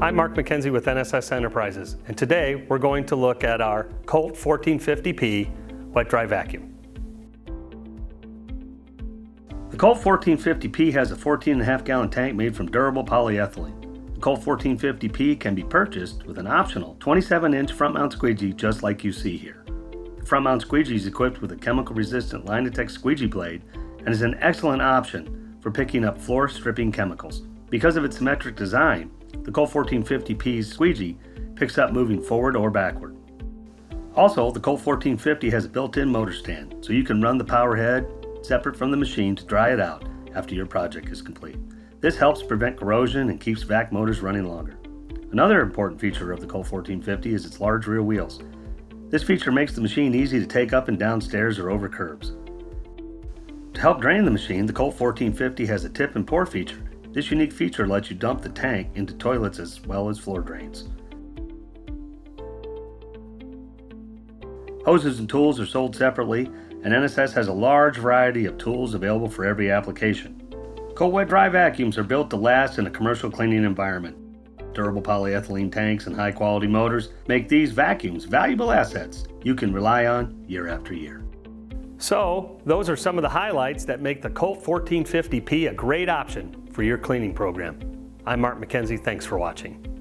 I'm Mark McKenzie with NSS Enterprises, and today we're going to look at our Colt 1450P wet dry vacuum. The Colt 1450P has a 14.5 gallon tank made from durable polyethylene. The Colt 1450P can be purchased with an optional 27-inch front mount squeegee just like you see here. The front mount squeegee is equipped with a chemical resistant line detect squeegee blade and is an excellent option for picking up floor stripping chemicals. Because of its symmetric design, the Colt 1450P's squeegee picks up moving forward or backward. Also, the Colt 1450 has a built-in motor stand, so you can run the power head separate from the machine to dry it out after your project is complete. This helps prevent corrosion and keeps vac motors running longer. Another important feature of the Colt 1450 is its large rear wheels. This feature makes the machine easy to take up and down stairs or over curbs. To help drain the machine, the Colt 1450 has a tip and pour feature. This unique feature lets you dump the tank into toilets as well as floor drains. Hoses and tools are sold separately, and NSS has a large variety of tools available for every application. Colt wet dry vacuums are built to last in a commercial cleaning environment. Durable polyethylene tanks and high quality motors make these vacuums valuable assets you can rely on year after year. So, those are some of the highlights that make the Colt 1450P a great option for your cleaning program. I'm Mark McKenzie, thanks for watching.